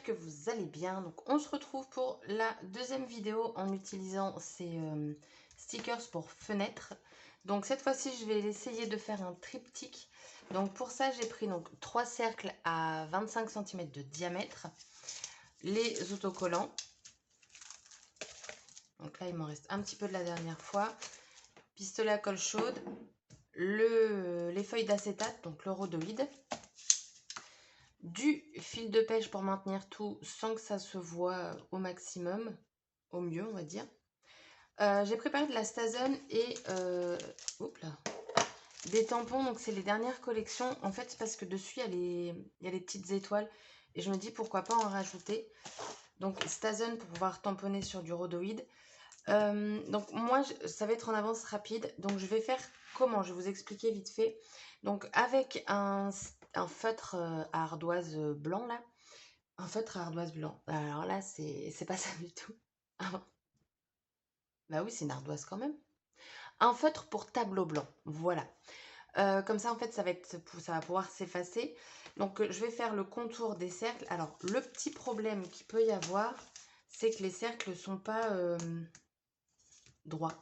que vous allez bien. Donc on se retrouve pour la deuxième vidéo en utilisant ces stickers pour fenêtre. Donc cette fois-ci je vais essayer de faire un triptyque. Donc pour ça j'ai pris donc 3 cercles à 25 cm de diamètre, les autocollants. Donc là il m'en reste un petit peu de la dernière fois, pistolet à colle chaude, les feuilles d'acétate, donc le rhodoïde, du fil de pêche pour maintenir tout sans que ça se voit au maximum, au mieux on va dire. J'ai préparé de la Stazen et des tampons, donc c'est les dernières collections. En fait c'est parce que dessus il y a les petites étoiles et je me dis pourquoi pas en rajouter. Donc Stazen pour pouvoir tamponner sur du rhodoïde. Donc moi ça va être en avance rapide, donc je vais faire comment, je vais vous expliquer vite fait. Donc avec un feutre à ardoise blanc là, un feutre à ardoise blanc, alors là c'est pas ça du tout. Bah oui c'est une ardoise quand même. Un feutre pour tableau blanc, voilà. Comme ça en fait ça va pouvoir s'effacer. Donc je vais faire le contour des cercles. Alors le petit problème qu'il peut y avoir, c'est que les cercles sont pas droit.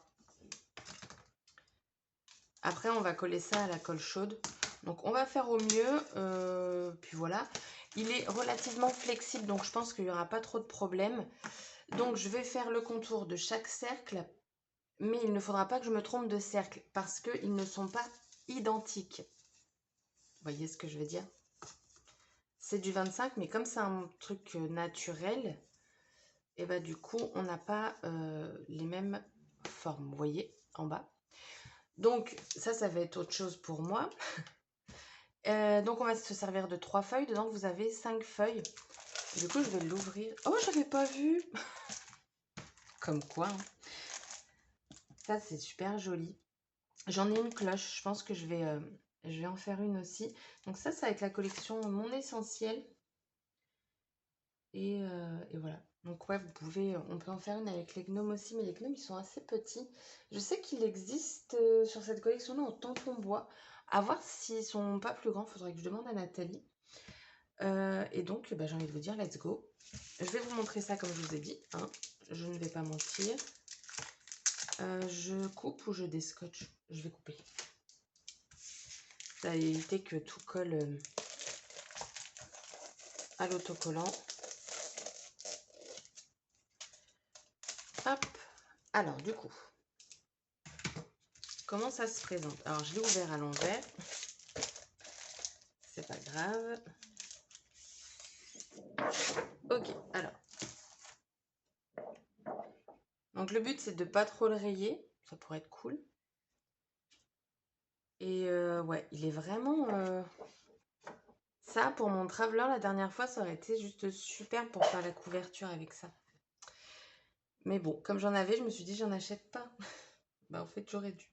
Après on va coller ça à la colle chaude, donc on va faire au mieux, puis voilà. Il est relativement flexible, donc je pense qu'il n'y aura pas trop de problèmes. Donc je vais faire le contour de chaque cercle, mais il ne faudra pas que je me trompe de cercle parce qu'ils ne sont pas identiques. Vous voyez ce que je veux dire? C'est du 25, mais comme c'est un truc naturel, et bah du coup on n'a pas les mêmes forme, vous voyez en bas. Donc ça va être autre chose pour moi. Donc on va se servir de 3 feuilles. Dedans vous avez 5 feuilles. Du coup je vais l'ouvrir. Oh j'avais pas vu. Comme quoi hein. Ça c'est super joli. J'en ai une cloche, je pense que je vais en faire une aussi. Donc ça va être la collection Mon Essentiel. Et voilà. Donc ouais, on peut en faire une avec les gnomes aussi, mais les gnomes ils sont assez petits. Je sais qu'il existe sur cette collection-là en tampon bois. À voir s'ils sont pas plus grands, faudrait que je demande à Nathalie. Et donc bah, j'ai envie de vous dire let's go. Je vais vous montrer ça comme je vous ai dit, hein. Je ne vais pas mentir. Je coupe ou je déscotche? Je vais couper. Ça va éviter que tout colle à l'autocollant. Hop, alors du coup, comment ça se présente? Alors je l'ai ouvert à l'envers, c'est pas grave. Ok, alors. Donc le but c'est de pas trop le rayer, ça pourrait être cool. Et ouais, il est vraiment... Ça, pour mon traveler, la dernière fois, ça aurait été juste super pour faire la couverture avec ça. Mais bon, comme j'en avais, je me suis dit, j'en achète pas. Bah, en fait, j'aurais dû.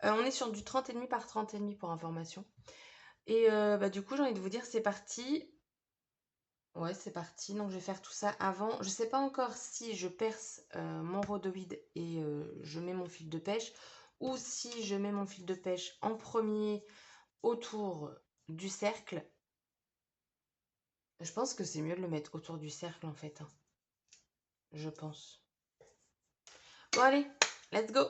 On est sur du 30,5 par 30,5 pour information. Et bah, du coup, j'ai envie de vous dire, c'est parti. Ouais, c'est parti. Donc, je vais faire tout ça avant. Je sais pas encore si je perce mon rhodoïde et je mets mon fil de pêche. Ou si je mets mon fil de pêche en premier autour du cercle. Je pense que c'est mieux de le mettre autour du cercle en fait. Hein. Je pense. Bon allez, let's go!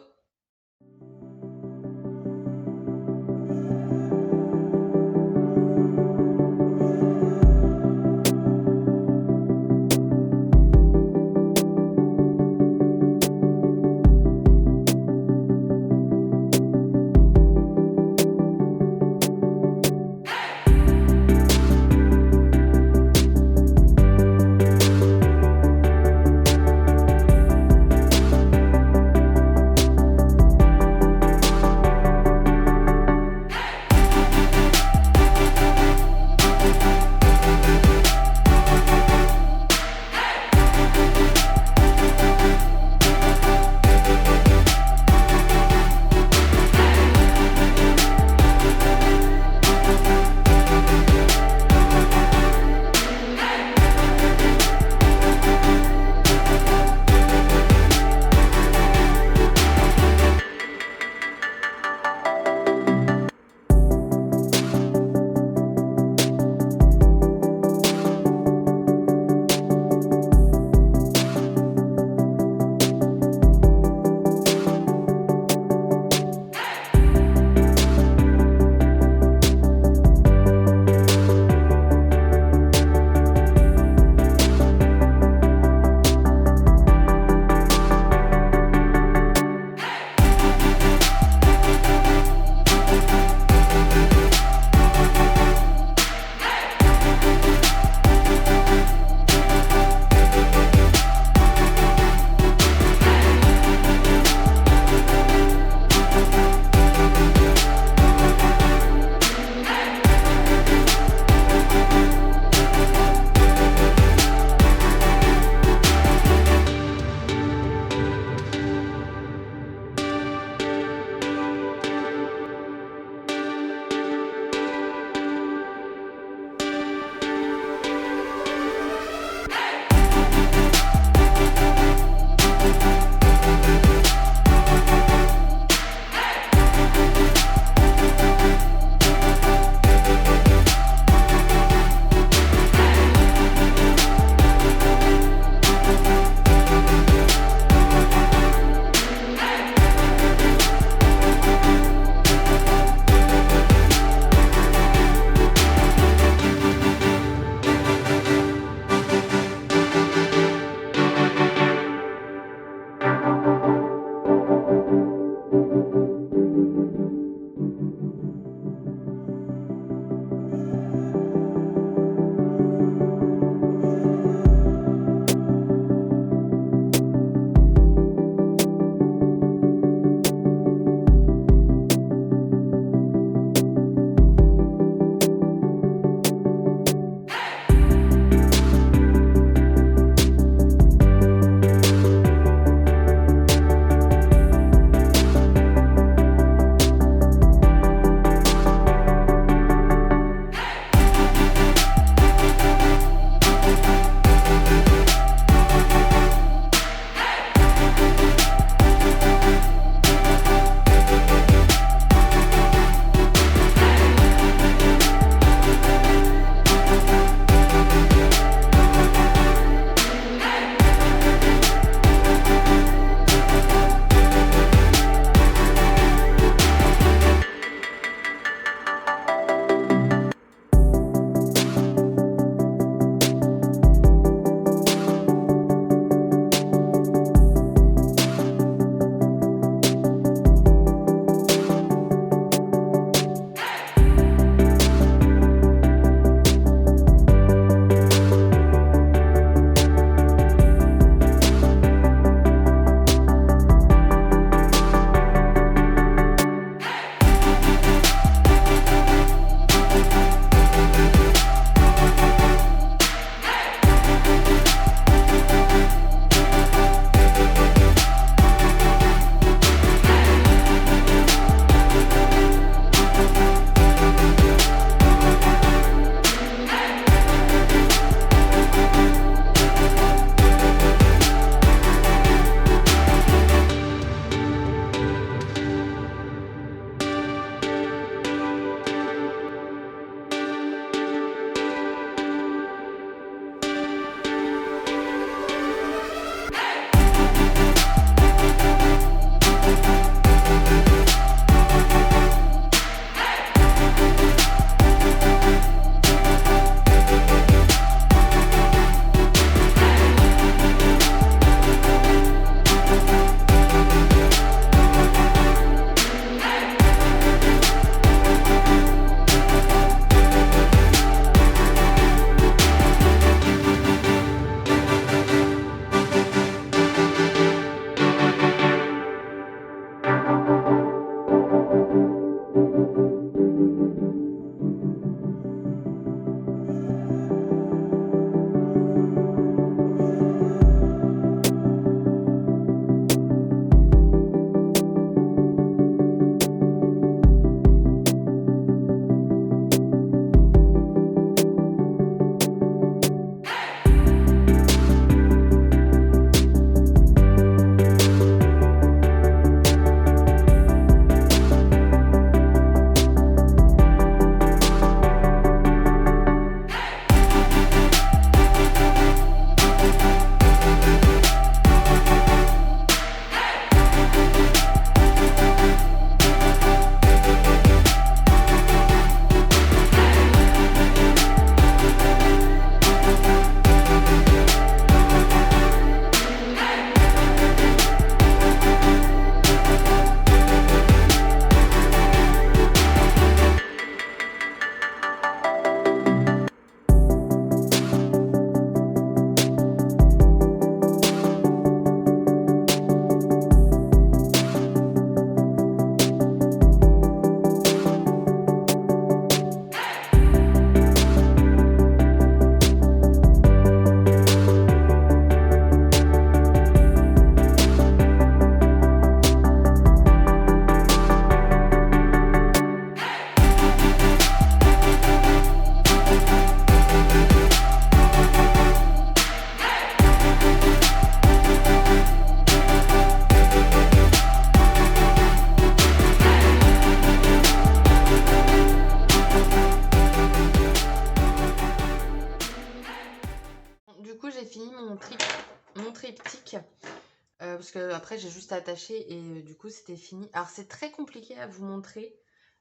que après j'ai juste attaché et du coup c'était fini. Alors c'est très compliqué à vous montrer.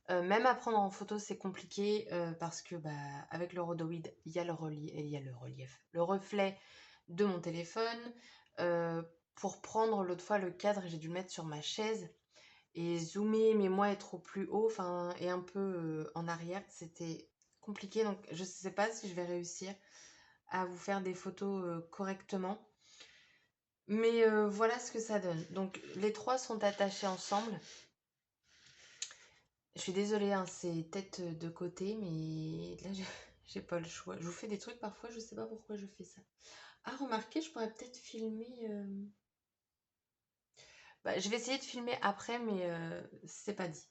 Même à prendre en photo c'est compliqué parce que bah, avec le rhodoïd il y a le reflet de mon téléphone. Pour prendre l'autre fois le cadre, j'ai dû le mettre sur ma chaise et zoomer mais moi être au plus haut, enfin et un peu en arrière, c'était compliqué. Donc je sais pas si je vais réussir à vous faire des photos correctement. Mais voilà ce que ça donne. Donc les trois sont attachés ensemble. Je suis désolée, hein, c'est tête de côté, mais là j'ai pas le choix. Je vous fais des trucs parfois, je sais pas pourquoi je fais ça. Ah, remarquez, je pourrais peut-être filmer. Bah, je vais essayer de filmer après, mais c'est pas dit.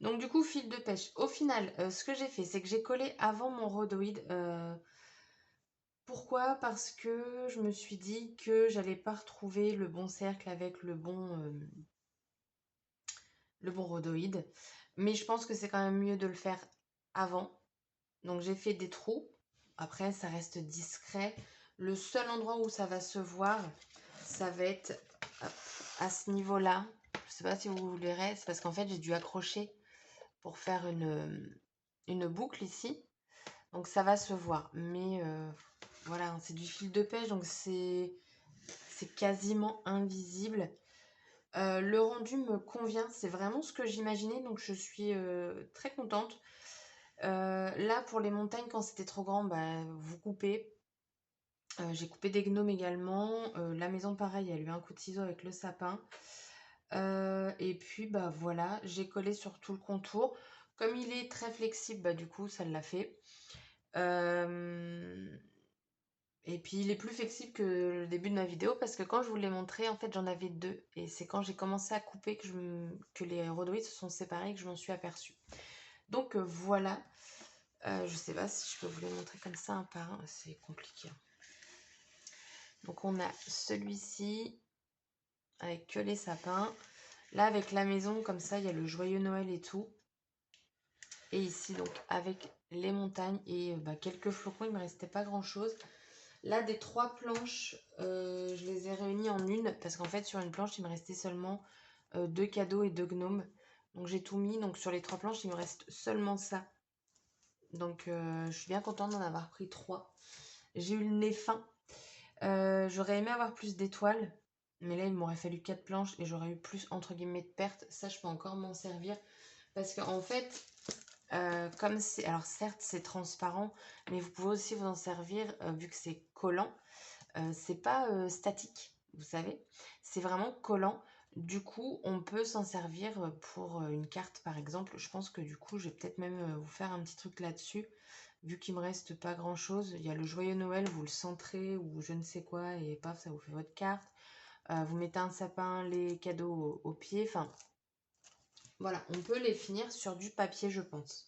Donc du coup, fil de pêche. Au final, ce que j'ai fait, c'est que j'ai collé avant mon rhodoïd. Pourquoi? Parce que je me suis dit que j'allais pas retrouver le bon cercle avec le bon rhodoïd. Mais je pense que c'est quand même mieux de le faire avant. Donc j'ai fait des trous. Après, ça reste discret. Le seul endroit où ça va se voir, ça va être hop, à ce niveau-là. Je sais pas si vous le verrez. C'est parce qu'en fait, j'ai dû accrocher pour faire une boucle ici. Donc ça va se voir. Mais voilà, c'est du fil de pêche. Donc c'est quasiment invisible. Le rendu me convient, c'est vraiment ce que j'imaginais, donc je suis très contente. Là, pour les montagnes, quand c'était trop grand, bah, vous coupez. J'ai coupé des gnomes également. La maison, pareil, elle a eu un coup de ciseau avec le sapin. Et puis, bah voilà, j'ai collé sur tout le contour. Comme il est très flexible, bah du coup, ça l'a fait. Et puis il est plus flexible que le début de ma vidéo parce que quand je vous l'ai montré, en fait j'en avais deux. Et c'est quand j'ai commencé à couper que les rhodoïdes se sont séparés que je m'en suis aperçue. Donc voilà. Je sais pas si je peux vous les montrer comme ça un par un. C'est compliqué. Donc on a celui-ci avec que les sapins. Là avec la maison, comme ça il y a le joyeux Noël et tout. Et ici donc avec les montagnes et bah, quelques flocons, il ne me restait pas grand chose. Là, des trois planches, je les ai réunies en une parce qu'en fait, sur une planche, il me restait seulement deux cadeaux et deux gnomes. Donc, j'ai tout mis. Donc, sur les trois planches, il me reste seulement ça. Donc, je suis bien contente d'en avoir pris trois. J'ai eu le nez fin. J'aurais aimé avoir plus d'étoiles. Mais là, il m'aurait fallu 4 planches et j'aurais eu plus, entre guillemets, de pertes. Ça, je peux encore m'en servir. Parce qu'en fait, comme c'est... Alors certes, c'est transparent, mais vous pouvez aussi vous en servir vu que c'est collant. C'est pas statique, vous savez. C'est vraiment collant. Du coup, on peut s'en servir pour une carte, par exemple. Je pense que du coup, je vais peut-être même vous faire un petit truc là-dessus. Vu qu'il me reste pas grand-chose. Il y a le joyeux Noël, vous le centrez ou je ne sais quoi et paf, ça vous fait votre carte. Vous mettez un sapin, les cadeaux au pied. Enfin, voilà, on peut les finir sur du papier, je pense.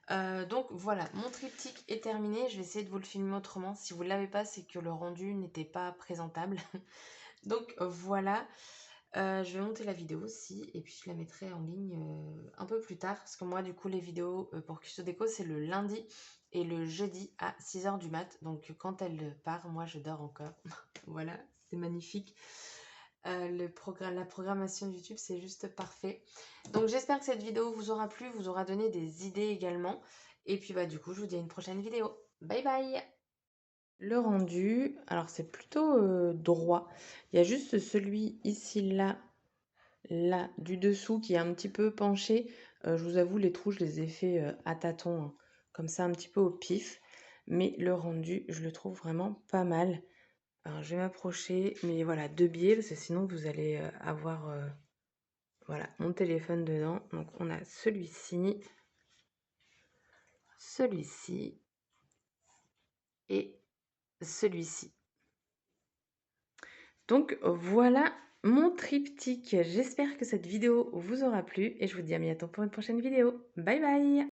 Donc voilà, mon triptyque est terminé. Je vais essayer de vous le filmer autrement. Si vous ne l'avez pas, c'est que le rendu n'était pas présentable. Donc voilà, je vais monter la vidéo aussi. Et puis je la mettrai en ligne un peu plus tard. Parce que moi, du coup, les vidéos pour Custo Déco, c'est le lundi et le jeudi à 6 h du mat. Donc quand elle part, moi, je dors encore. Voilà, c'est magnifique. La programmation YouTube, c'est juste parfait. Donc j'espère que cette vidéo vous aura plu, vous aura donné des idées également. Et puis bah du coup, je vous dis à une prochaine vidéo. Bye bye! Le rendu, alors c'est plutôt droit. Il y a juste celui ici, là, du dessous qui est un petit peu penché. Je vous avoue, les trous, je les ai fait à tâtons, hein, comme ça un petit peu au pif. Mais le rendu, je le trouve vraiment pas mal. Alors, je vais m'approcher, mais voilà, deux biais, parce que sinon vous allez avoir voilà, mon téléphone dedans. Donc, on a celui-ci et celui-ci. Donc, voilà mon triptyque. J'espère que cette vidéo vous aura plu et je vous dis à bientôt pour une prochaine vidéo. Bye bye!